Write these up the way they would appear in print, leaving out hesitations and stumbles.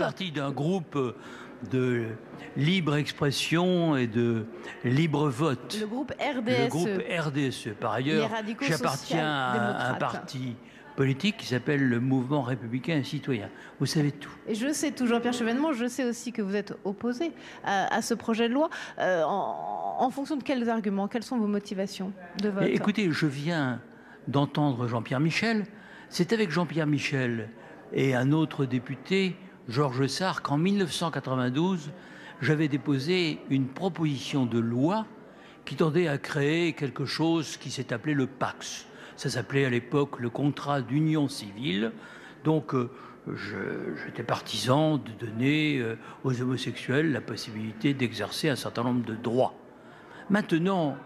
partie d'un groupe de libre expression et de libre vote. Le groupe RDSE. Le groupe RDSE. Par ailleurs, j'appartiens à un parti politique qui s'appelle le Mouvement républicain et citoyen. Vous savez tout. Et je sais tout, Jean-Pierre Chevènement, je sais aussi que vous êtes opposé à ce projet de loi. En fonction de quels arguments, quelles sont vos motivations de vote? Écoutez, je viens d'entendre Jean-Pierre Michel. C'est avec Jean-Pierre Michel et un autre député, Georges Sarr, qu'en 1992, j'avais déposé une proposition de loi qui tendait à créer quelque chose qui s'est appelé le PACS. Ça s'appelait à l'époque le contrat d'union civile. Donc, j'étais partisan de donner aux homosexuels la possibilité d'exercer un certain nombre de droits. Maintenant,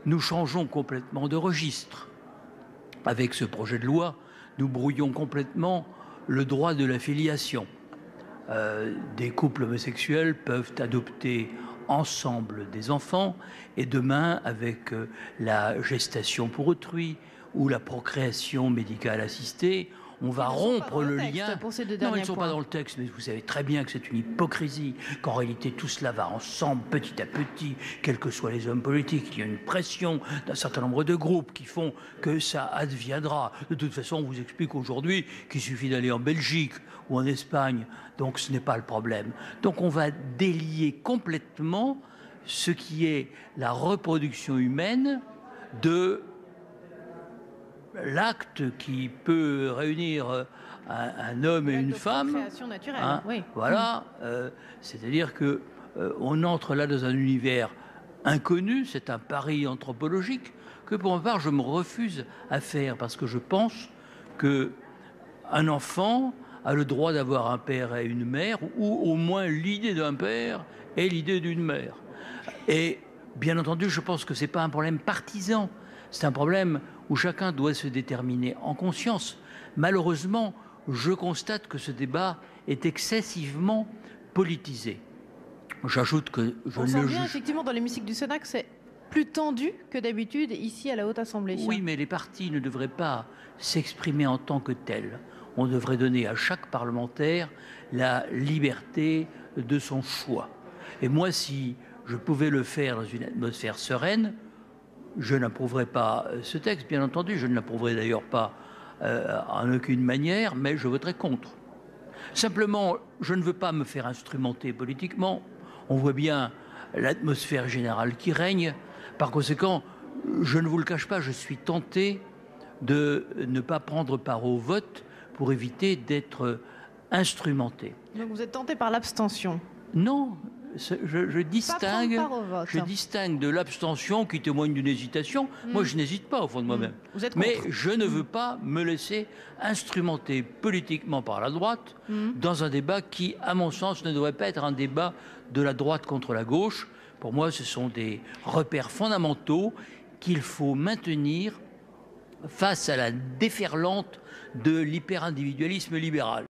nous changeons complètement de registre. Avec ce projet de loi, nous brouillons complètement le droit de la filiation. Des couples homosexuels peuvent adopter ensemble des enfants et demain, avec la gestation pour autrui ou la procréation médicale assistée, on va rompre le lien. Non, ils ne sont pas dans le texte, mais vous savez très bien que c'est une hypocrisie, qu'en réalité tout cela va ensemble petit à petit, quels que soient les hommes politiques. Il y a une pression d'un certain nombre de groupes qui font que ça adviendra. De toute façon, on vous explique aujourd'hui qu'il suffit d'aller en Belgique ou en Espagne, donc ce n'est pas le problème. Donc on va délier complètement ce qui est la reproduction humaine de l'acte qui peut réunir un homme et une femme. Création naturelle, hein, oui. Voilà, c'est-à-dire que on entre là dans un univers inconnu, c'est un pari anthropologique que pour ma part je me refuse à faire parce que je pense que un enfant a le droit d'avoir un père et une mère, ou au moins l'idée d'un père et l'idée d'une mère. Et bien entendu, je pense que c'est pas un problème partisan. C'est un problème où chacun doit se déterminer en conscience. Malheureusement, je constate que ce débat est excessivement politisé. J'ajoute que je On ne sent le bien juge. effectivement dans l'hémicycle du Sénat que c'est plus tendu que d'habitude ici à la Haute Assemblée. Oui, mais les partis ne devraient pas s'exprimer en tant que tels. On devrait donner à chaque parlementaire la liberté de son choix. Et moi, si je pouvais le faire dans une atmosphère sereine, je n'approuverai pas ce texte, bien entendu. Je ne l'approuverai d'ailleurs pas en aucune manière, mais je voterai contre. Simplement, je ne veux pas me faire instrumenter politiquement. On voit bien l'atmosphère générale qui règne. Par conséquent, je ne vous le cache pas, je suis tenté de ne pas prendre part au vote pour éviter d'être instrumenté. Donc vous êtes tenté par l'abstention? Non, je distingue de l'abstention qui témoigne d'une hésitation. Moi, je n'hésite pas au fond de moi-même. Mais je ne veux pas me laisser instrumenter politiquement par la droite dans un débat qui, à mon sens, ne devrait pas être un débat de la droite contre la gauche. Pour moi, ce sont des repères fondamentaux qu'il faut maintenir face à la déferlante de l'hyper-individualisme libéral.